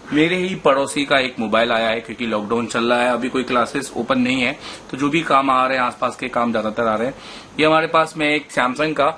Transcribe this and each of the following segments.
मेरे ही पड़ोसी का एक मोबाइल आया है, क्योंकि लॉकडाउन चल रहा है, अभी कोई क्लासेस ओपन नहीं है, तो जो भी काम आ रहे हैं आसपास के काम ज्यादातर आ रहे हैं। ये हमारे पास में एक सैमसंग का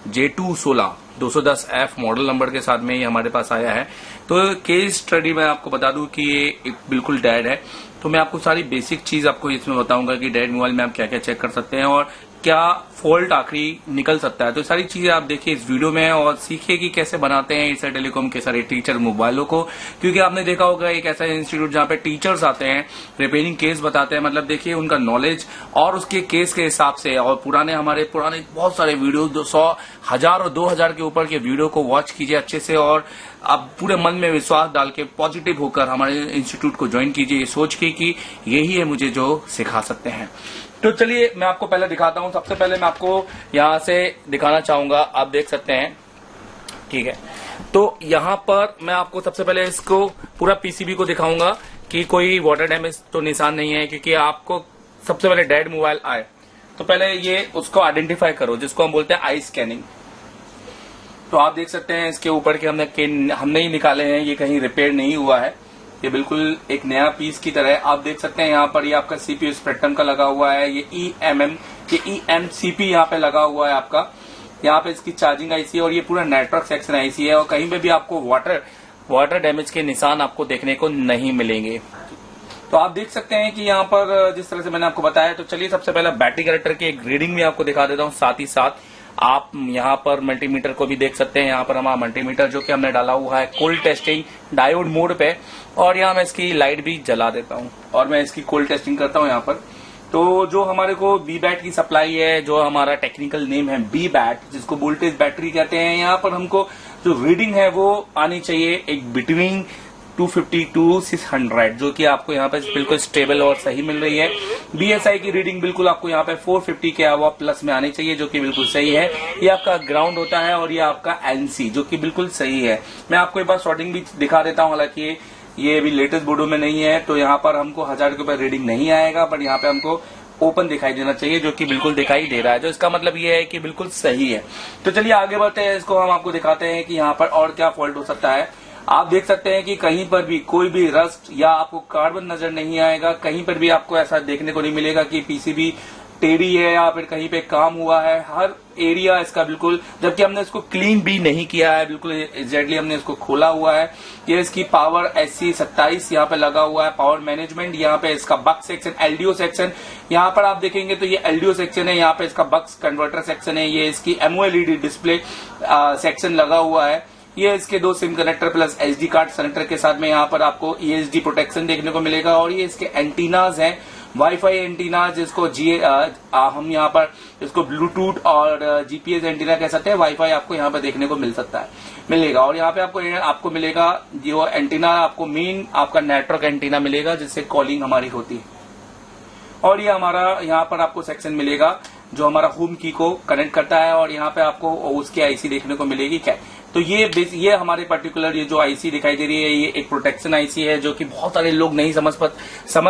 J216 210F मॉडल नंबर के साथ में ये हमारे पास आया है। तो केस स्टडी में आपको बता दूं कि ये एक बिल्कुल डेड है। तो मैं आपको सारी बेसिक चीज आपको इसमें बताऊंगा कि डेड मोबाइल में आप क्या क्या चेक कर सकते हैं और क्या फॉल्ट आखिरी निकल सकता है। तो सारी चीजें आप देखिए इस वीडियो में और सीखिए कि कैसे बनाते हैं एशिया टेलीकॉम के सारे टीचर मोबाइलों को, क्योंकि आपने देखा होगा एक ऐसा इंस्टीट्यूट जहां पे टीचर्स आते हैं, रिपेयरिंग केस बताते हैं, मतलब देखिए उनका नॉलेज और उसके केस के हिसाब से। और हमारे पुराने बहुत सारे वीडियो 100, 1000 और 2000 के ऊपर के वीडियो को वॉच कीजिए अच्छे से और आप पूरे मन में विश्वास डाल के पॉजिटिव होकर हमारे इंस्टीट्यूट को ज्वाइन कीजिए, ये सोच के कि यही है मुझे जो सिखा सकते हैं। तो चलिए मैं आपको पहले दिखाता हूं। सबसे पहले मैं आपको यहां से दिखाना चाहूंगा, आप देख सकते हैं, ठीक है। तो यहां पर मैं आपको सबसे पहले इसको पूरा पीसीबी को दिखाऊंगा कि कोई वाटर डैमेज तो निशान नहीं है, क्योंकि आपको सबसे पहले डेड मोबाइल आए तो पहले ये उसको आइडेंटिफाई करो, जिसको हम बोलते हैं आई स्कैनिंग। तो आप देख सकते हैं इसके ऊपर के हमने ही निकाले हैं, ये कहीं रिपेयर नहीं हुआ है, ये बिल्कुल एक नया पीस की तरह है। आप देख सकते हैं यहाँ पर ये आपका सीपीयू स्पेक्ट्रम का लगा हुआ है, ये EMCP यहाँ पे लगा हुआ है आपका। यहाँ पे इसकी चार्जिंग आईसी है और ये पूरा नेटवर्क सेक्शन आईसी है और कहीं पे भी आपको वाटर डैमेज के निशान आपको देखने को नहीं मिलेंगे। तो आप देख सकते हैं कि यहाँ पर जिस तरह से मैंने आपको बताया। तो चलिए सबसे पहले बैटरी कैरेक्टर की एक रीडिंग भी आपको दिखा देता हूँ, साथ ही साथ आप यहाँ पर मल्टीमीटर को भी देख सकते हैं। यहाँ पर हमारा मल्टीमीटर जो कि हमने डाला हुआ है कोल्ड टेस्टिंग डायोड मोड पे, और यहाँ मैं इसकी लाइट भी जला देता हूँ और मैं इसकी कोल्ड टेस्टिंग करता हूँ यहाँ पर। तो जो हमारे को BBAT की सप्लाई है, जो हमारा टेक्निकल नेम है BBAT, जिसको वोल्टेज बैटरी कहते हैं, यहाँ पर हमको जो रीडिंग है वो आनी चाहिए एक बिटवीन 250 to 600, जो कि आपको यहाँ पे बिल्कुल स्टेबल और सही मिल रही है। BSI की रीडिंग बिल्कुल आपको यहाँ पे 450 के अबव प्लस में आनी चाहिए, जो कि बिल्कुल सही है। ये आपका ग्राउंड होता है और ये आपका NC, जो कि बिल्कुल सही है। मैं आपको एक बार शॉर्टिंग भी दिखा देता हूँ, हालांकि ये अभी लेटेस्ट बोर्डो में नहीं है, तो यहाँ पर हमको 1000 के ऊपर रीडिंग नहीं आएगा, बट यहाँ पे हमको ओपन दिखाई देना चाहिए, जो कि बिल्कुल दिखाई दे रहा है, जो इसका मतलब ये है कि बिल्कुल सही है। तो चलिए आगे बढ़ते हैं, इसको हम आपको दिखाते हैं कि यहाँ पर और क्या फॉल्ट हो सकता है। आप देख सकते हैं कि कहीं पर भी कोई भी रस्ट या आपको कार्बन नजर नहीं आएगा, कहीं पर भी आपको ऐसा देखने को नहीं मिलेगा कि पीसीबी टेढ़ी है या फिर कहीं पे काम हुआ है। हर एरिया इसका बिल्कुल, जबकि हमने इसको क्लीन भी नहीं किया है, बिल्कुल एग्जैक्टली हमने इसको खोला हुआ है। ये इसकी पावर SC27 यहाँ पे लगा हुआ है, पावर मैनेजमेंट, यहाँ पे इसका बक सेक्शन, LDO सेक्शन, यहाँ पर आप देखेंगे तो ये LDO सेक्शन है, यहाँ पे इसका बक्स कन्वर्टर सेक्शन है, ये इसकी MOLED डिस्प्ले सेक्शन लगा हुआ है। ये इसके 2 SIM connector plus SD card connector के साथ में यहाँ पर आपको ESD प्रोटेक्शन देखने को मिलेगा। और ये इसके एंटीनाज हैं, वाईफाई एंटीनाज, जिसको हम यहाँ पर इसको ब्लूटूथ और GPS एंटीना कह सकते हैं। वाईफाई आपको यहाँ पर देखने को मिलेगा। और यहाँ पे आपको मिलेगा जो एंटीना, आपको मेन आपका नेटवर्क एंटीना मिलेगा, जिससे कॉलिंग हमारी होती है। और ये हमारा यहाँ पर आपको सेक्शन मिलेगा जो हमारा होम की को कनेक्ट करता है, और यहाँ पे आपको उसकी आईसी देखने को मिलेगी। क्या तो ये हमारे पर्टिकुलर ये जो आईसी दिखाई दे रही है, ये एक प्रोटेक्शन आईसी है, जो कि बहुत सारे लोग नहीं समझ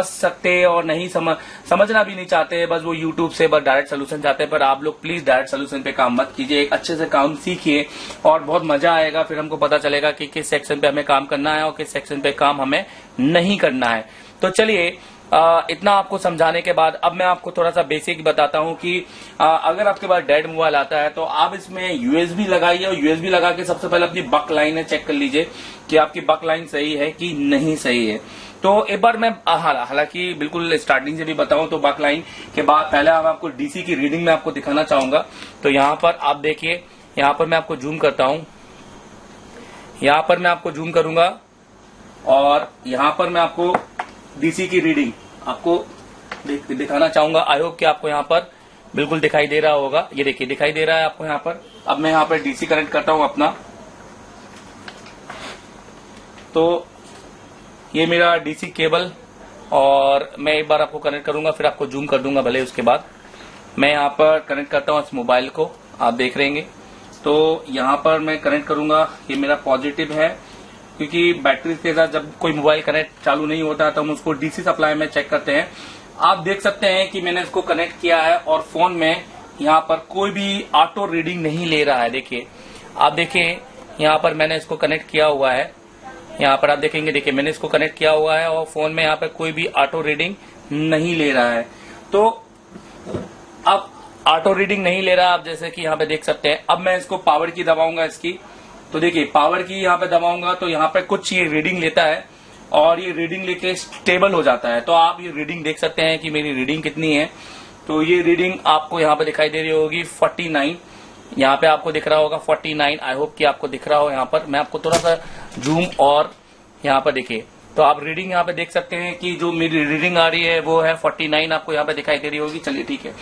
सकते और नहीं समझना भी नहीं चाहते, बस वो यूट्यूब से बस डायरेक्ट सोल्यूशन चाहते हैं। पर आप लोग प्लीज डायरेक्ट सोल्यूशन पे काम मत कीजिए, एक अच्छे से काम सीखिए और बहुत मजा आएगा। फिर हमको पता चलेगा कि किस सेक्शन पे हमें काम करना है और किस सेक्शन पे काम हमें नहीं करना है। तो चलिए इतना आपको समझाने के बाद अब मैं आपको थोड़ा सा बेसिक बताता हूं कि अगर आपके पास डेड मोबाइल आता है तो आप इसमें USB लगाइए, और USB लगा के सबसे पहले अपनी बक लाइन है चेक कर लीजिए कि आपकी बक लाइन सही है कि नहीं सही है। तो एक बार मैं हालांकि बिल्कुल स्टार्टिंग से भी बताऊं तो बक लाइन के बाद पहले हम आपको DC की रीडिंग में आपको दिखाना चाहूंगा। तो यहाँ पर आप देखिए, यहाँ पर मैं आपको जूम करता हूं, यहाँ पर मैं आपको जूम करूंगा और यहाँ पर मैं आपको DC की रीडिंग आपको दिखाना चाहूंगा। आई होप कि आपको यहाँ पर बिल्कुल दिखाई दे रहा होगा। ये देखिए दिखाई दे रहा है आपको यहाँ पर। अब मैं यहाँ पर DC कनेक्ट करता हूँ अपना। तो ये मेरा DC केबल, और मैं एक बार आपको कनेक्ट करूंगा, फिर आपको जूम कर दूंगा भले। उसके बाद मैं यहाँ पर कनेक्ट करता हूँ इस मोबाइल को, आप देख रहेंगे। तो यहाँ पर मैं कनेक्ट करूंगा, ये मेरा पॉजिटिव है, क्योंकि बैटरी के साथ जब कोई मोबाइल कनेक्ट चालू नहीं होता तो हम उसको DC सप्लाई में चेक करते हैं। आप देख सकते हैं कि मैंने इसको कनेक्ट किया है और फोन में यहाँ पर कोई भी ऑटो रीडिंग नहीं ले रहा है। देखिए, आप देखिए यहाँ पर मैंने इसको कनेक्ट किया हुआ है यहाँ पर आप देखेंगे, देखिए मैंने इसको कनेक्ट किया हुआ है और फोन में यहाँ पर कोई भी ऑटो रीडिंग नहीं ले रहा है। तो अब ऑटो रीडिंग नहीं ले रहा, आप जैसे कि यहाँ पे देख सकते हैं। अब मैं इसको पावर की दबाऊंगा इसकी, तो देखिए पावर की यहाँ पे दबाऊंगा तो यहाँ पे कुछ ये रीडिंग लेता है और ये रीडिंग लेके स्टेबल हो जाता है। तो आप ये रीडिंग देख सकते हैं कि मेरी रीडिंग कितनी है। तो ये रीडिंग आपको यहाँ पे दिखाई दे रही होगी 49, यहाँ पे आपको दिख रहा होगा 49। आई होप कि आपको दिख रहा हो। यहाँ पर मैं आपको थोड़ा सा जूम और यहाँ पर देखिए, तो आप रीडिंग यहाँ पे देख सकते हैं कि जो मेरी रीडिंग आ रही है वो है 49, आपको यहाँ पे दिखाई दे रही होगी। चलिए ठीक है,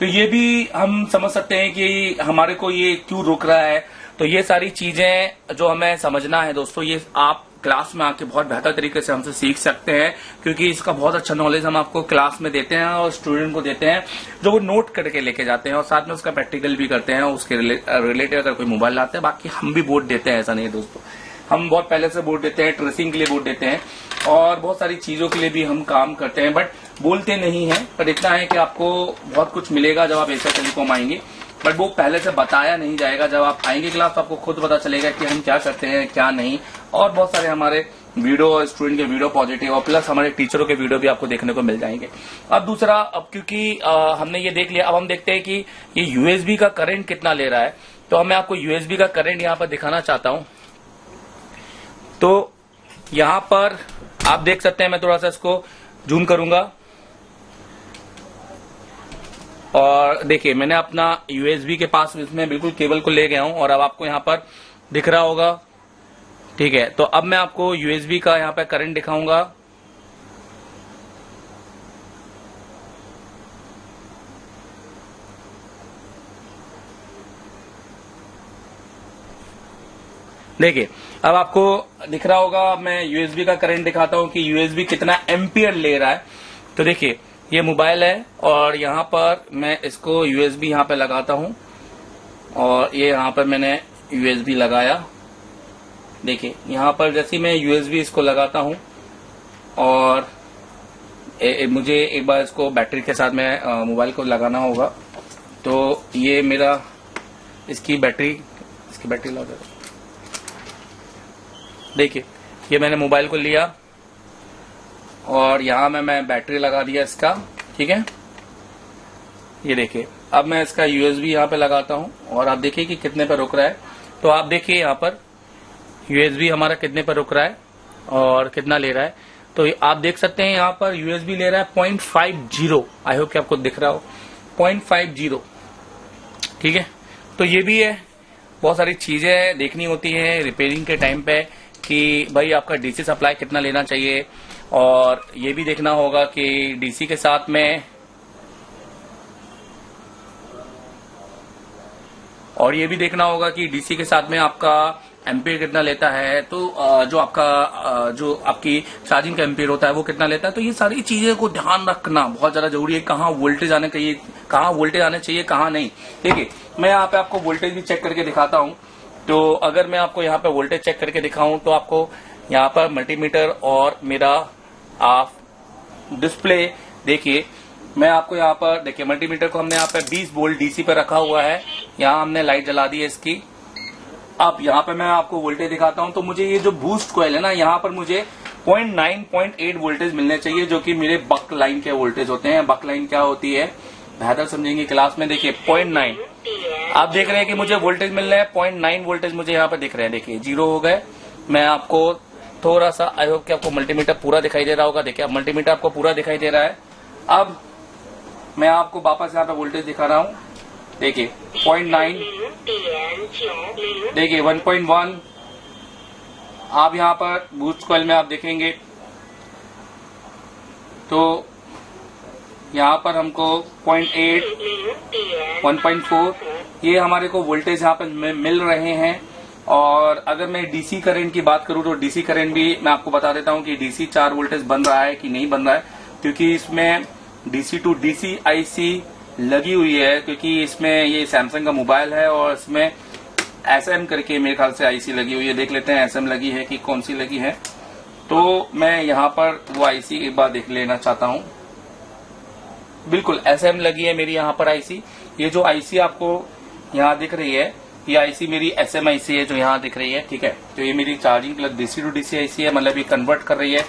तो ये भी हम समझ सकते हैं कि हमारे को ये क्यों रोक रहा है। तो ये सारी चीजें जो हमें समझना है दोस्तों, ये आप क्लास में आके बहुत बेहतर तरीके से हमसे सीख सकते हैं, क्योंकि इसका बहुत अच्छा नॉलेज हम आपको क्लास में देते हैं और स्टूडेंट को देते हैं, जो वो नोट करके लेके जाते हैं और साथ में उसका प्रैक्टिकल भी करते हैं। उसके रिलेटेड अगर कोई मोबाइल लाते हैं, बाकी हम भी बोर्ड देते हैं, ऐसा नहीं है दोस्तों। हम बहुत पहले से बोर्ड देते हैं, ट्रेसिंग के लिए बोर्ड देते हैं और बहुत सारी चीजों के लिए भी हम काम करते हैं, बट बोलते नहीं है। पर इतना है कि आपको बहुत कुछ मिलेगा जब आप एशिया टेलीकॉम आएंगे, बट वो पहले से बताया नहीं जाएगा। जब आप आएंगे क्लास तो आपको खुद पता चलेगा कि हम क्या करते हैं क्या नहीं। और बहुत सारे हमारे वीडियो और स्टूडेंट के वीडियो पॉजिटिव और प्लस हमारे टीचरों के वीडियो भी आपको देखने को मिल जाएंगे। अब दूसरा, अब क्योंकि हमने ये देख लिया, अब हम देखते हैं कि ये यूएसबी का करंट कितना ले रहा है। तो मैं आपको यूएसबी का करंट यहाँ पर दिखाना चाहता हूँ। तो यहाँ पर आप देख सकते हैं, मैं थोड़ा सा इसको जूम करूंगा और देखिए मैंने अपना यूएसबी के पास इसमें बिल्कुल केबल को ले गया हूं और अब आपको यहाँ पर दिख रहा होगा, ठीक है। तो अब मैं आपको यूएसबी का यहाँ पे करंट दिखाऊंगा। देखिए अब आपको दिख रहा होगा, मैं यूएसबी का करंट दिखाता हूं कि यूएसबी कितना एम्पियर ले रहा है। तो देखिए ये मोबाइल है और यहाँ पर मैं इसको यूएसबी यहाँ पे लगाता हूँ और ये यहाँ पर मैंने यूएसबी लगाया। देखिए यहाँ पर जैसे मैं यूएसबी इसको लगाता हूँ और मुझे एक बार इसको बैटरी के साथ में मोबाइल को लगाना होगा। तो ये मेरा इसकी बैटरी लगा, देखिए ये मैंने मोबाइल को लिया और यहाँ में मैं बैटरी लगा दिया इसका, ठीक है। ये देखिए अब मैं इसका यूएसबी यहाँ पे लगाता हूँ और आप देखिए कि कितने पर रुक रहा है। तो आप देखिए यहाँ पर यूएसबी हमारा कितने पर रुक रहा है और कितना ले रहा है। तो आप देख सकते हैं यहाँ पर यूएसबी ले रहा है 0.50। आई होप कि आपको दिख रहा हो 0.50, ठीक है। तो ये भी है, बहुत सारी चीजें देखनी होती है रिपेयरिंग के टाइम पे कि भाई आपका डीसी सप्लाई कितना लेना चाहिए, और ये भी देखना होगा कि डीसी के साथ में आपका एम्पियर कितना लेता है। तो जो आपकी चार्जिंग का एम्पियर होता है वो कितना लेता है। तो ये सारी चीजें को ध्यान रखना बहुत ज्यादा जरूरी है, कहाँ वोल्टेज आने चाहिए कहाँ नहीं। देखिए मैं यहाँ पे आपको वोल्टेज भी चेक करके दिखाता हूँ। तो अगर मैं आपको यहाँ पे वोल्टेज चेक करके दिखाऊं तो आपको यहाँ पर मल्टीमीटर और मेरा आप डिस्प्ले देखिए, मैं आपको यहाँ पर देखिए मल्टीमीटर को हमने यहाँ पे 20 वोल्ट डीसी पे रखा हुआ है। यहाँ हमने लाइट जला दी है इसकी। अब यहाँ पे मैं आपको वोल्टेज दिखाता हूँ। तो मुझे ये जो बूस्ट कॉइल है ना, यहाँ पर मुझे 0.9-0.8 वोल्टेज मिलने चाहिए, जो कि मेरे बक लाइन के वोल्टेज होते हैं। बक लाइन क्या होती है बेहतर समझेंगे क्लास में। देखिए 0.9 आप देख रहे हैं कि मुझे वोल्टेज मिल रहा है, 0.9 वोल्टेज मुझे यहाँ पे दिख रहे हैं। देखिए 0 हो गए। मैं आपको थोड़ा सा, आई होप कि आपको मल्टीमीटर पूरा दिखाई दे रहा होगा। देखिए अब मल्टीमीटर आपको पूरा दिखाई दे रहा है। अब मैं आपको वापस यहाँ पे वोल्टेज दिखा रहा हूँ। देखिए 0.9, देखिए 1.1। आप यहाँ पर बूस्ट कॉइल में आप देखेंगे तो यहाँ पर हमको 0.8, 1.4 ये हमारे को वोल्टेज यहाँ पर मिल रहे हैं। और अगर मैं डीसी करंट की बात करूं तो डीसी करंट भी मैं आपको बता देता हूं कि डीसी 4 वोल्टेज बन रहा है कि नहीं बन रहा है, क्योंकि इसमें डीसी टू डीसी आईसी लगी हुई है। क्योंकि इसमें ये सैमसंग का मोबाइल है और इसमें एसएम करके मेरे ख्याल से आईसी लगी हुई है। देख लेते हैं एसएम लगी है कि कौन सी लगी है। तो मैं यहाँ पर वो आईसी एक बार देख लेना चाहता हूँ। बिल्कुल एसएम लगी है मेरी यहाँ पर आईसी। ये जो आईसी आपको यहाँ दिख रही है ये आईसी मेरी SM आईसी है जो यहाँ दिख रही है, ठीक है। तो ये मेरी charging plus DC to DC IC है, मतलब ये कन्वर्ट कर रही है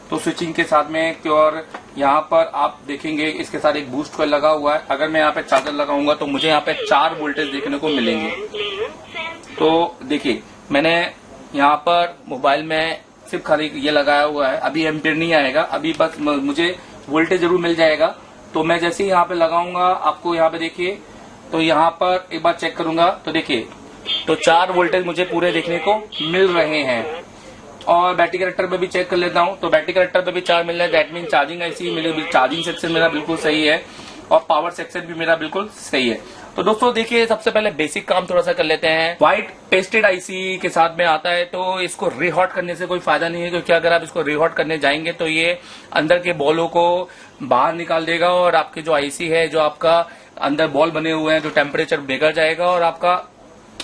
तो स्विचिंग के साथ में। और यहाँ पर आप देखेंगे इसके साथ एक बूस्ट कॉइल लगा हुआ है। अगर मैं यहाँ पे चार्जर लगाऊंगा तो मुझे यहाँ पे 4 वोल्टेज देखने को मिलेंगे। तो देखिए मैंने यहाँ पर मोबाइल में सिर्फ खाली ये लगाया हुआ है, अभी एम्पियर नहीं आएगा, अभी बस मुझे वोल्टेज जरूर मिल जाएगा। तो मैं जैसे ही यहाँ पे लगाऊंगा आपको यहाँ पे देखिए, तो यहाँ पर एक बार चेक करूंगा तो देखिए तो 4 वोल्टेज मुझे पूरे देखने को मिल रहे हैं। और बैटरी कनेक्टर पे भी चेक कर लेता हूँ, तो बैटरी कनेक्टर पे भी 4 मिल रहा है। दैट मीन चार्जिंग आईसी मेरी चार्जिंग सेक्शन मेरा बिल्कुल सही है और पावर सेक्शन भी मेरा बिल्कुल सही है। तो दोस्तों देखिए सबसे पहले बेसिक काम थोड़ा सा कर लेते हैं। व्हाइट पेस्टेड आईसी के साथ में आता है तो इसको रिहॉट करने से कोई फायदा नहीं है, क्योंकि अगर आप इसको रिहॉट करने जाएंगे तो ये अंदर के बॉलों को बाहर निकाल देगा और आपके जो आईसी है, जो आपका अंदर बॉल बने हुए हैं, जो टेम्परेचर बिगड़ जाएगा और आपका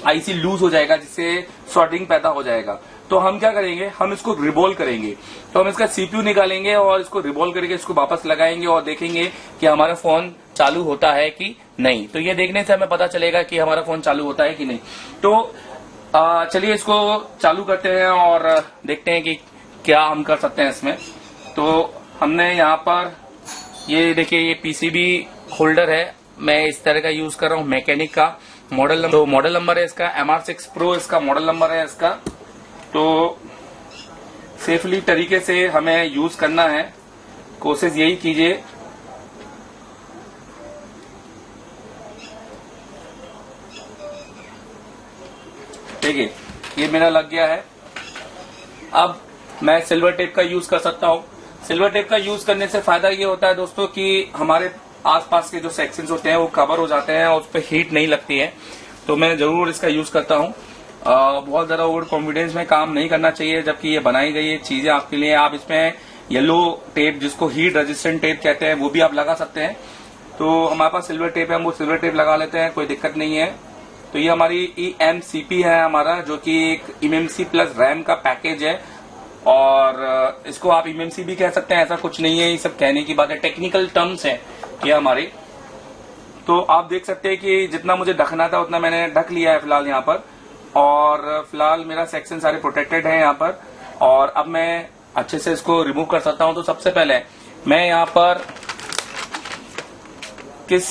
आईसी लूज हो जाएगा, जिससे शॉर्टिंग पैदा हो जाएगा। तो हम क्या करेंगे, हम इसको रिबॉल करेंगे। तो हम इसका सीपीयू निकालेंगे और इसको रिबॉल करके इसको वापस लगाएंगे और देखेंगे कि हमारा फोन चालू होता है कि नहीं। तो ये देखने से हमें पता चलेगा कि हमारा फोन चालू होता है कि नहीं। तो चलिए इसको चालू करते हैं और देखते हैं कि क्या हम कर सकते हैं इसमें। तो हमने यहाँ पर ये देखिए ये पीसीबी होल्डर है, मैं इस तरह का यूज कर रहा हूँ, मैकेनिक का। मॉडल नंबर है इसका MR6 Pro, इसका मॉडल नंबर है इसका। तो सेफली तरीके से हमें यूज करना है, कोशिश यही कीजिए। देखिए ये मेरा लग गया है। अब मैं सिल्वर टेप का यूज कर सकता हूँ। सिल्वर टेप का यूज करने से फायदा ये होता है दोस्तों कि हमारे आसपास के जो सेक्शंस होते हैं वो कवर हो जाते हैं और उस पर हीट नहीं लगती है। तो मैं जरूर इसका यूज करता हूँ। बहुत ज्यादा ओवर कॉन्फिडेंस में काम नहीं करना चाहिए, जबकि ये बनाई गई है चीजें आपके लिए। आप इसमें येलो टेप, जिसको हीट रेजिस्टेंट टेप कहते हैं, वो भी आप लगा सकते हैं। तो हमारे पास सिल्वर टेप है, हम वो सिल्वर टेप लगा लेते हैं, कोई दिक्कत नहीं है। तो ये हमारी EMCP है हमारा, जो कि एक MMC प्लस रैम का पैकेज है। और इसको आप MMC भी कह सकते हैं, ऐसा कुछ नहीं है, ये सब कहने की बात है, टेक्निकल टर्म्स है ये हमारी। तो आप देख सकते हैं कि जितना मुझे ढकना था उतना मैंने ढक लिया है फिलहाल यहाँ पर। और फिलहाल मेरा सेक्शन सारे प्रोटेक्टेड है यहाँ पर। और अब मैं अच्छे से इसको रिमूव कर सकता हूँ। तो सबसे पहले मैं यहाँ पर किस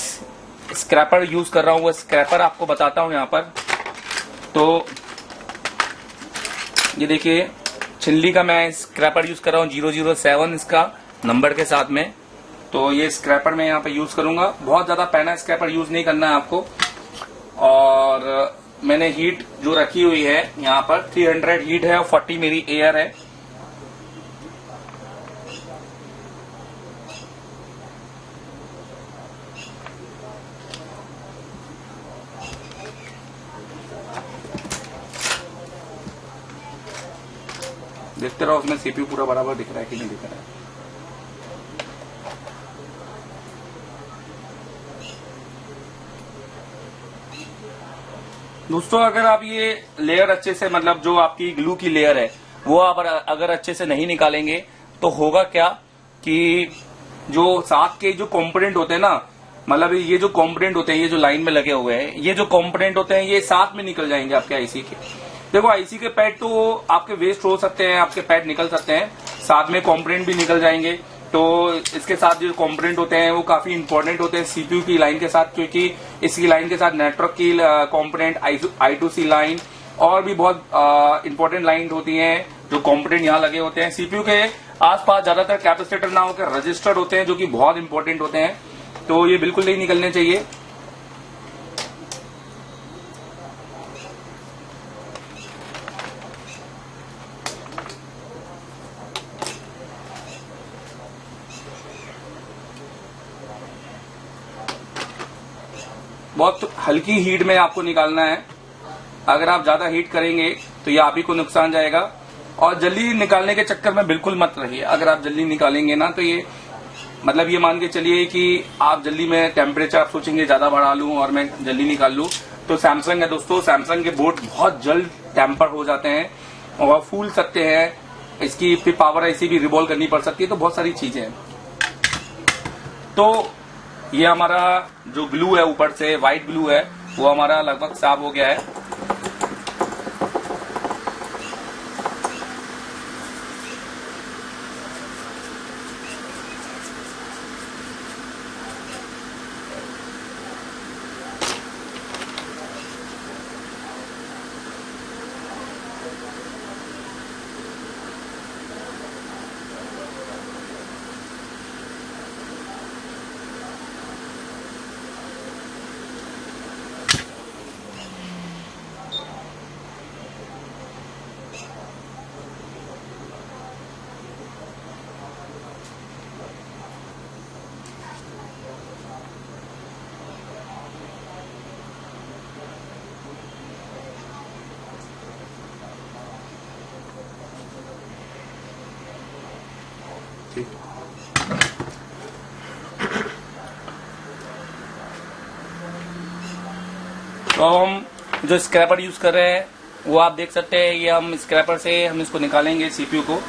स्क्रैपर यूज कर रहा हूँ, वो स्क्रैपर आपको बताता हूँ यहाँ पर। तो ये देखिए छिल्ली का मैं स्क्रैपर यूज कर रहा हूँ, 007 इसका नंबर के साथ में। तो ये स्क्रैपर मैं यहाँ पे यूज करूंगा। बहुत ज्यादा पैना स्क्रैपर यूज नहीं करना है आपको। और मैंने हीट जो रखी हुई है यहाँ पर 300 हीट है और 40 मेरी एयर है। देखते रहो उसमें सीपीयू पूरा बराबर दिख रहा है कि नहीं दिख रहा है। दोस्तों अगर आप ये लेयर अच्छे से, मतलब जो आपकी ग्लू की लेयर है वो आप अगर अच्छे से नहीं निकालेंगे तो होगा क्या कि जो साथ के जो कंपोनेंट होते हैं ना, मतलब ये जो कंपोनेंट होते हैं, ये जो लाइन में लगे हुए हैं, ये जो कंपोनेंट होते हैं ये साथ में निकल जाएंगे आपके आईसी के। देखो आईसी के पैड तो आपके वेस्ट हो सकते हैं, आपके पैड निकल सकते हैं, साथ में कंपोनेंट भी निकल जाएंगे। तो इसके साथ जो कंपोनेंट होते हैं वो काफी इंपॉर्टेंट होते हैं सीपीयू की लाइन के साथ, क्योंकि इसकी लाइन के साथ नेटवर्क की कंपोनेंट, I2C लाइन और भी बहुत इंपॉर्टेंट लाइन होती हैं जो कंपोनेंट यहाँ लगे होते हैं। सीपीयू के आसपास ज्यादातर कैपेसिटर ना होकर रजिस्टर होते हैं जो कि बहुत इंपॉर्टेंट होते हैं। तो ये बिल्कुल नहीं निकलने चाहिए। बहुत हल्की हीट में आपको निकालना है। अगर आप ज्यादा हीट करेंगे तो ये आप ही को नुकसान जाएगा। और जल्दी निकालने के चक्कर में बिल्कुल मत रहिए। अगर आप जल्दी निकालेंगे ना तो ये मतलब ये मान के चलिए कि आप जल्दी में टेम्परेचर आप सोचेंगे ज्यादा बढ़ा लूं और मैं जल्दी निकाल लूं। तो सैमसंग है दोस्तों, सैमसंग के बोर्ड बहुत जल्द टेम्पर हो जाते हैं और फूल सकते हैं। इसकी फिर पावर आईसी भी रिवॉल्व करनी पड़ सकती है। तो बहुत सारी चीजें हैं। तो ये हमारा जो ग्लू है ऊपर से व्हाइट ग्लू है वो हमारा लगभग साफ हो गया है। ठीक। तो हम जो स्क्रैपर यूज कर रहे हैं वो आप देख सकते हैं, ये हम स्क्रैपर से हम इसको निकालेंगे सीपीयू को।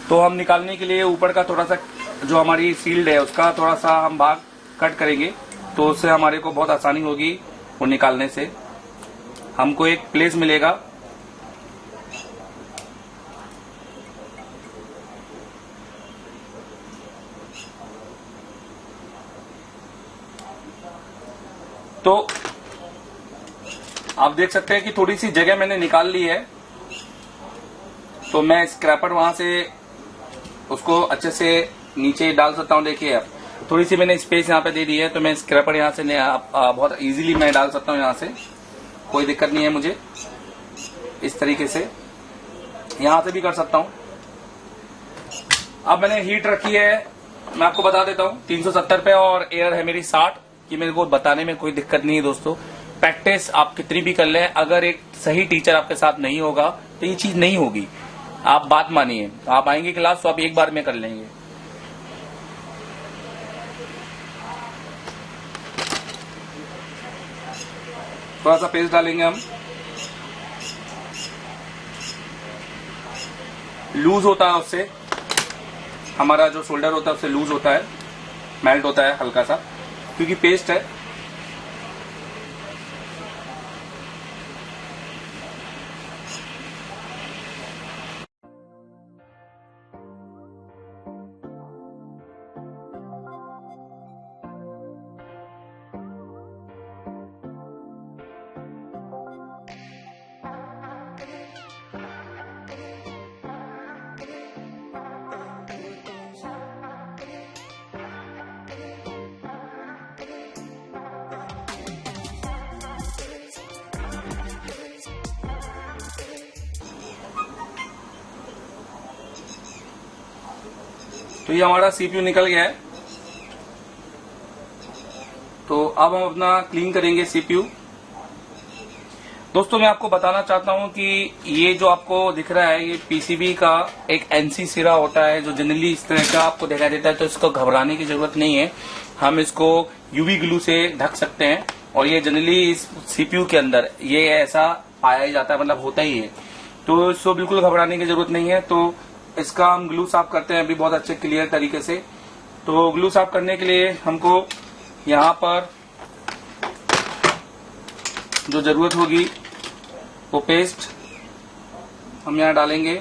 तो हम निकालने के लिए ऊपर का थोड़ा सा जो हमारी सील्ड है उसका थोड़ा सा हम भाग कट करेंगे, तो उससे हमारे को बहुत आसानी होगी वो निकालने से। हमको एक प्लेस मिलेगा, तो आप देख सकते हैं कि थोड़ी सी जगह मैंने निकाल ली है। तो मैं स्क्रैपर वहां से उसको अच्छे से नीचे डाल सकता हूं। देखिए अब थोड़ी सी मैंने स्पेस यहाँ पे दे दी है, तो मैं स्क्रैपर यहाँ से बहुत इजीली मैं डाल सकता हूँ यहाँ से, कोई दिक्कत नहीं है मुझे। इस तरीके से यहाँ से भी कर सकता हूँ। अब मैंने हीट रखी है, मैं आपको बता देता हूँ 370 पे, और एयर है मेरी 60 की। मेरे को बताने में कोई दिक्कत नहीं है दोस्तों। प्रैक्टिस आप कितनी भी कर लें, अगर एक सही टीचर आपके साथ नहीं होगा तो ये चीज नहीं होगी। आप बात मानिए, आप आएंगे क्लास तो आप एक बार में कर लेंगे। थोड़ा सा पेस्ट डालेंगे हम, लूज होता है उससे, हमारा जो शोल्डर होता है उससे लूज होता है, मेल्ट होता है हल्का सा, क्योंकि पेस्ट है। तो ये हमारा सीपीयू निकल गया है। तो अब हम अपना क्लीन करेंगे सीपीयू। दोस्तों मैं आपको बताना चाहता हूं कि ये जो आपको दिख रहा है ये पीसीबी का एक एनसी सिरा होता है, जो जनरली इस तरह का आपको दिखाई देता है। तो इसको घबराने की जरूरत नहीं है, हम इसको यूवी ग्लू से ढक सकते हैं। और ये जनरली इस सीपीयू के अंदर ये ऐसा पाया ही जाता है, मतलब होता ही है। तो इसको बिल्कुल घबराने की जरूरत नहीं है। तो इसका हम ग्लू साफ करते हैं अभी बहुत अच्छे क्लियर तरीके से। तो ग्लू साफ करने के लिए हमको यहाँ पर जो जरूरत होगी वो पेस्ट हम यहाँ डालेंगे।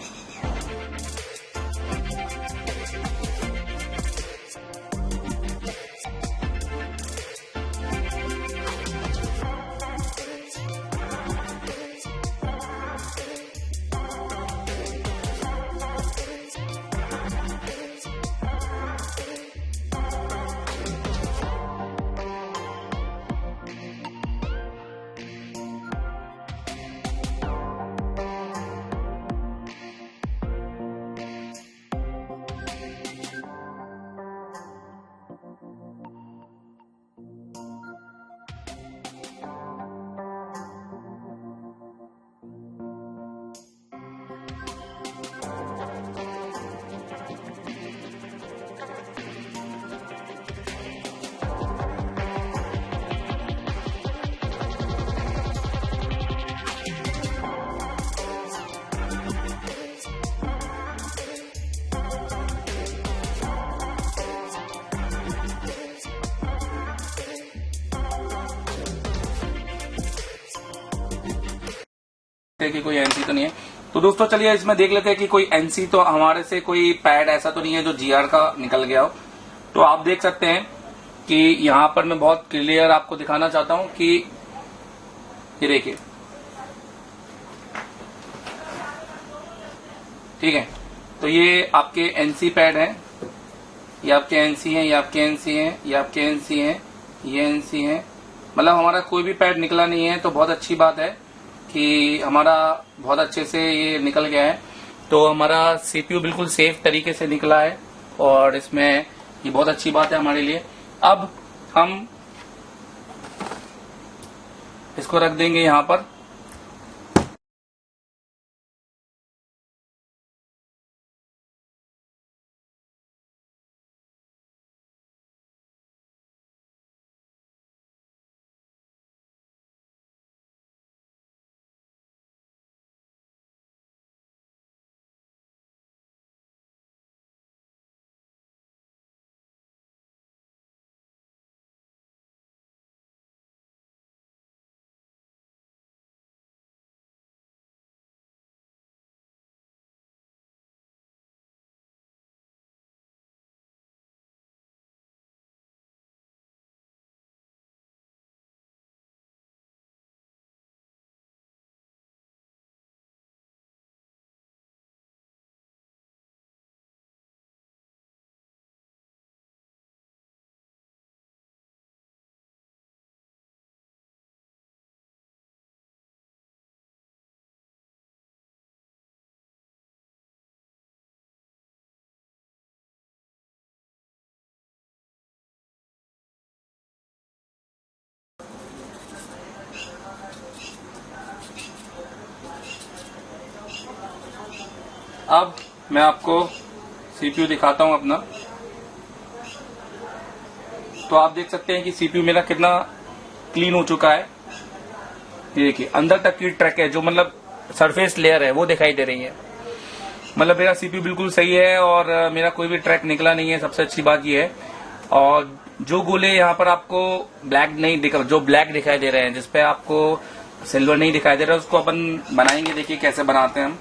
कि कोई एनसी तो नहीं है। तो दोस्तों चलिए इसमें देख लेते हैं कि कोई एनसी तो हमारे से कोई पैड ऐसा तो नहीं है जो जीआर का निकल गया हो। तो आप देख सकते हैं कि यहाँ पर मैं बहुत क्लियर आपको दिखाना चाहता हूं कि ये देखिए, ठीक है। तो ये आपके एनसी पैड हैं, ये आपके एनसी हैं, ये आपके एनसी हैं, ये आपके एनसी हैं, ये एनसी हैं। मतलब हमारा कोई भी पैड निकला नहीं है, तो बहुत अच्छी बात है कि हमारा बहुत अच्छे से ये निकल गया है। तो हमारा सीपीयू बिल्कुल सेफ तरीके से निकला है और इसमें ये बहुत अच्छी बात है हमारे लिए। अब हम इसको रख देंगे यहाँ पर। अब मैं आपको सीपीयू दिखाता हूं अपना। तो आप देख सकते हैं कि सीपीयू मेरा कितना क्लीन हो चुका है। ये देखिए अंदर तक की ट्रैक है, जो मतलब सरफेस लेयर है वो दिखाई दे रही है। मतलब मेरा सीपीयू बिल्कुल सही है और मेरा कोई भी ट्रैक निकला नहीं है। सबसे अच्छी बात ये है। और जो गोले यहाँ पर आपको ब्लैक नहीं दिख, जो ब्लैक दिखाई दे रहे हैं, जिसपे आपको सिल्वर नहीं दिखाई दे रहा, उसको अपन बनाएंगे। देखिए कैसे बनाते हैं हम।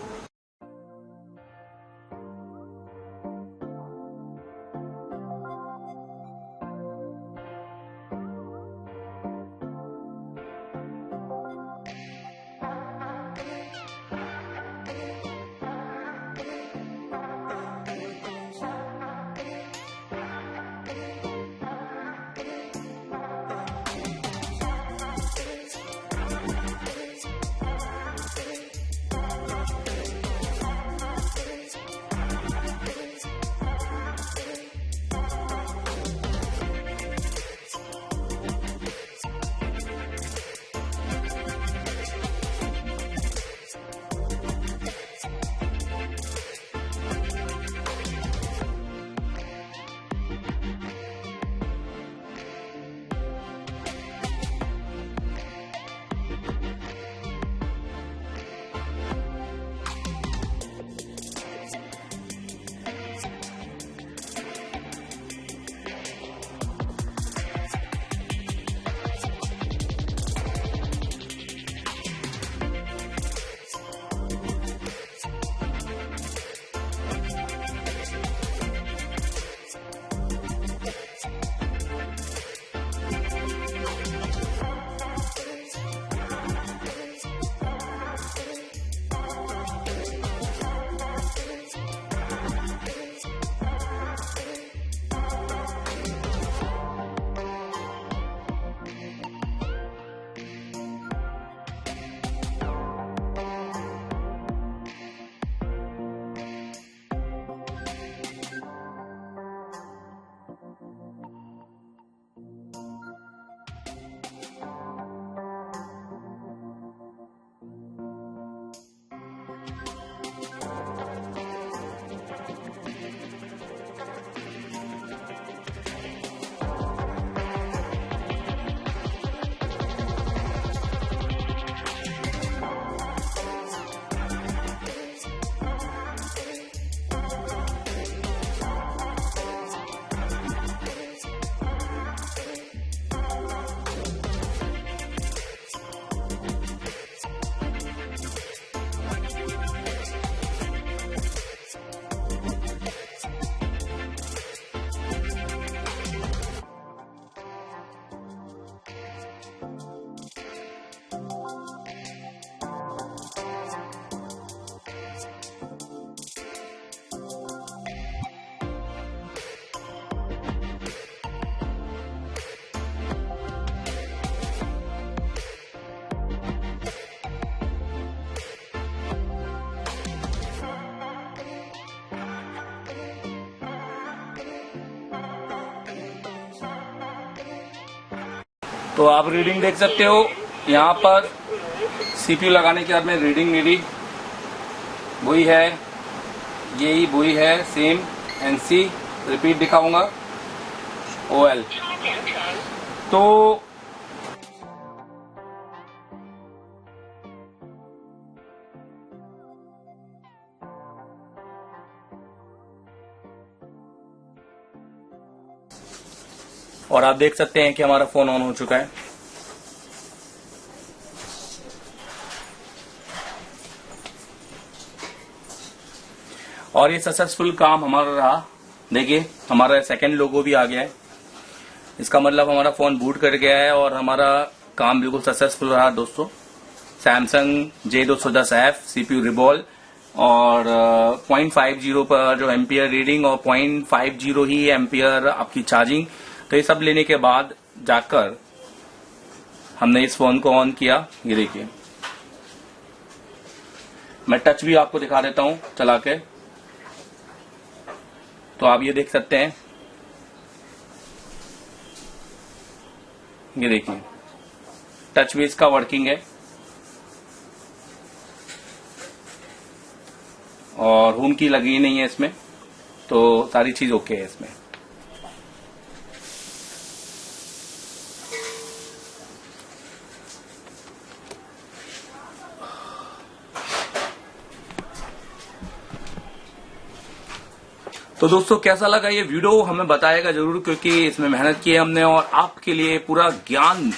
तो आप रीडिंग देख सकते हो यहाँ पर। सीपीयू लगाने के बाद में रीडिंग मेरी वही है, यही वही है, सेम एनसी रिपीट दिखाऊंगा OL। तो और आप देख सकते हैं कि हमारा फोन ऑन हो चुका है। और ये सक्सेसफुल काम हमारा रहा। देखिए हमारा सेकंड लोगो भी आ गया है, इसका मतलब हमारा फोन बूट कर गया है और हमारा काम बिल्कुल सक्सेसफुल रहा दोस्तों। सैमसंग J210F CPU रिबॉल और 0.50 पर जो एम्पियर रीडिंग और 0.50 ही एम्पियर आपकी चार्जिंग। तो ये सब लेने के बाद जाकर हमने इस फोन को ऑन किया। ये देखिए मैं टच भी आपको दिखा देता हूं चला के, तो आप ये देख सकते हैं। ये देखिए टच भी इसका वर्किंग है और होम की लगी नहीं है इसमें, तो सारी चीज ओके है इसमें। तो दोस्तों कैसा लगा ये वीडियो हमें बताएगा जरूर, क्योंकि इसमें मेहनत की है हमने और आपके लिए पूरा ज्ञान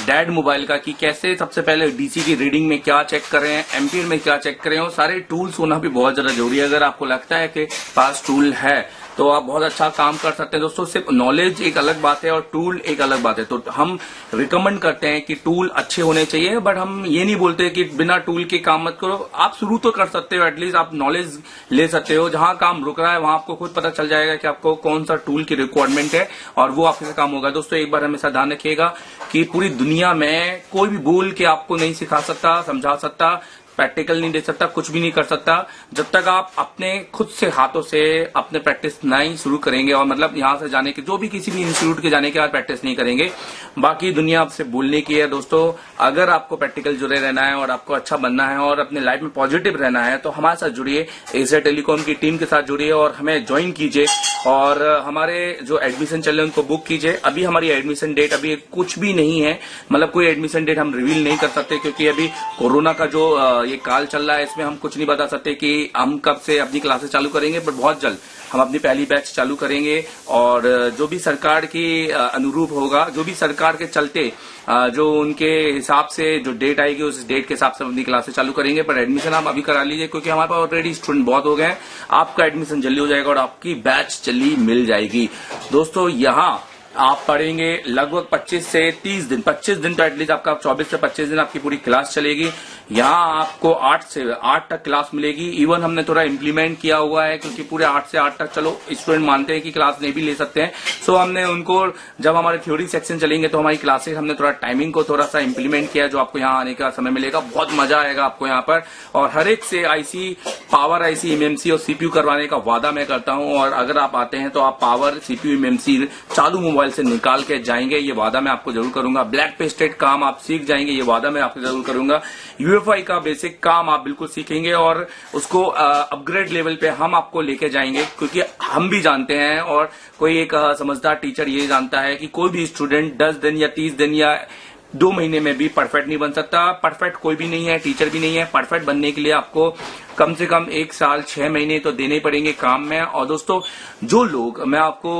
डैड मोबाइल का कि कैसे सबसे पहले डीसी की रीडिंग में क्या चेक करें, एम्पियर में क्या चेक करें, और सारे टूल्स होना भी बहुत ज्यादा जरूरी है। अगर आपको लगता है कि पास टूल है तो आप बहुत अच्छा काम कर सकते हैं दोस्तों। सिर्फ नॉलेज एक अलग बात है और टूल एक अलग बात है। तो हम रिकमेंड करते हैं कि टूल अच्छे होने चाहिए, बट हम ये नहीं बोलते कि बिना टूल के काम मत करो। आप शुरू तो कर सकते हो, एटलीस्ट आप नॉलेज ले सकते हो। जहां काम रुक रहा है वहां आपको खुद पता चल जाएगा कि आपको कौन सा टूल की रिक्वायरमेंट है और वो आपके काम होगा। दोस्तों एक बार हमेशा ध्यान रखिएगा कि पूरी दुनिया में कोई भी बोल के आपको नहीं सिखा सकता, समझा सकता, प्रैक्टिकल नहीं दे सकता, कुछ भी नहीं कर सकता जब तक आप अपने खुद से हाथों से अपने प्रैक्टिस नहीं शुरू करेंगे। और मतलब यहां से जाने के जो भी किसी भी इंस्टीट्यूट के जाने के बाद प्रैक्टिस नहीं करेंगे। बाकी दुनिया आपसे बोलने की है दोस्तों। अगर आपको प्रैक्टिकल जुड़े रहना है और आपको अच्छा बनना है और अपने लाइफ में पॉजिटिव रहना है तो हमारे साथ जुड़िए, एशिया टेलीकॉम की टीम के साथ जुड़िए और हमें ज्वाइन कीजिए और हमारे जो एडमिशन चल रहे हैं उनको बुक कीजिए। अभी हमारी एडमिशन डेट अभी कुछ भी नहीं है, मतलब कोई एडमिशन डेट हम रिवील नहीं कर सकते क्योंकि अभी कोरोना का जो ये काल चल रहा है इसमें हम कुछ नहीं बता सकते कि हम कब से अपनी क्लासेस चालू करेंगे, पर बहुत जल्द हम अपनी पहली बैच चालू करेंगे। और जो भी सरकार की अनुरूप होगा, जो भी सरकार के चलते जो उनके हिसाब से जो डेट आएगी उस डेट के हिसाब से अपनी क्लासेस चालू करेंगे। पर एडमिशन आप अभी करा लीजिए क्योंकि हमारे पास ऑलरेडी स्टूडेंट बहुत हो गए हैं। आपका एडमिशन जल्दी हो जाएगा और आपकी बैच जल्दी मिल जाएगी। दोस्तों यहाँ आप पढ़ेंगे लगभग 25 से 30 दिन, 25 दिन तो एटलीस्ट आपका 24 से 25 दिन आपकी पूरी क्लास चलेगी। यहाँ आपको 8 से 8 तक क्लास मिलेगी। इवन हमने थोड़ा इम्प्लीमेंट किया हुआ है क्योंकि पूरे 8 से 8 तक चलो स्टूडेंट मानते हैं कि क्लास नहीं भी ले सकते हैं। सो हमने उनको जब हमारे थ्योरी सेक्शन चलेंगे तो हमारी क्लासेस हमने थोड़ा टाइमिंग को थोड़ा सा इम्प्लीमेंट किया, जो आपको यहाँ आने का समय मिलेगा। बहुत मजा आएगा आपको यहाँ पर। और हर एक से आईसी, पावर आईसी, एमएमसी और सीपीयू करवाने का वादा मैं करता हूँ। और अगर आप आते हैं तो आप पावर, सीपीयू, एमएमसी चालू मोबाइल से निकाल के जाएंगे, ये वादा मैं आपको जरूर करूंगा। ब्लैक पेस्टेड काम आप सीख जाएंगे, ये वादा मैं आपको जरूर करूंगा। यूएफआई का बेसिक काम आप बिल्कुल सीखेंगे और उसको अपग्रेड लेवल पे हम आपको लेके जाएंगे, क्योंकि हम भी जानते हैं और कोई एक समझदार टीचर ये जानता है कि कोई भी स्टूडेंट 10 दिन या 30 दिन या 2 महीने में भी परफेक्ट नहीं बन सकता। परफेक्ट कोई भी नहीं है, टीचर भी नहीं है। परफेक्ट बनने के लिए आपको कम से कम 1 साल 6 महीने तो देने पड़ेंगे काम में। और दोस्तों जो लोग, मैं आपको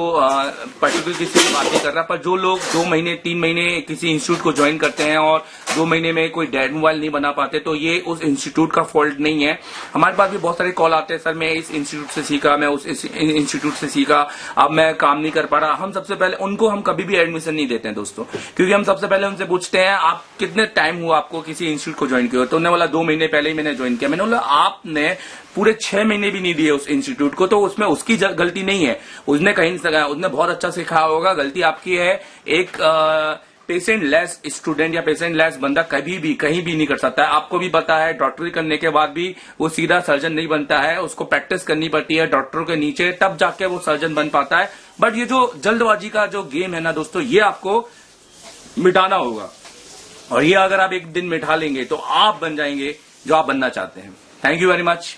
पर्टिकुलर किसी की बात नहीं कर रहा, पर जो लोग 2 महीने 3 महीने किसी इंस्टीट्यूट को ज्वाइन करते हैं और 2 महीने में कोई डैड मोबाइल नहीं बना पाते, तो ये उस इंस्टीट्यूट का फॉल्ट नहीं है। हमारे पास भी बहुत सारे कॉल आते हैं, सर मैं इस इंस्टीट्यूट से सीखा, मैं उस इंस्टीट्यूट से सीखा, अब मैं काम नहीं कर पा रहा। हम सबसे पहले उनको हम कभी भी एडमिशन नहीं देते हैं दोस्तों, क्योंकि हम सबसे पहले उनसे पूछते हैं आप कितने टाइम हुआ आपको किसी इंस्टीट्यूट को ज्वाइन किया। तो उन्होंने बोला 2 महीने पहले ही मैंने ज्वाइन किया। मैंने बोला आपने पूरे 6 महीने भी नहीं दिए उस इंस्टीट्यूट को, तो उसमें उसकी गलती नहीं है। उसने कहीं उसने बहुत अच्छा सिखाया होगा, गलती आपकी है। एक पेशेंट लेस स्टूडेंट या पेशेंट लेस बंदा कभी भी कहीं भी नहीं कर सकता है। आपको भी पता है, डॉक्टरी करने के बाद भी वो सीधा सर्जन नहीं बनता है, उसको प्रैक्टिस करनी पड़ती है डॉक्टरों के नीचे, तब जाके वो सर्जन बन पाता है। बट ये जो जल्दबाजी का जो गेम है ना दोस्तों, ये आपको मिटाना होगा। और ये अगर आप एक दिन मिटा लेंगे तो आप बन जाएंगे जो आप बनना चाहते हैं। Thank you very much.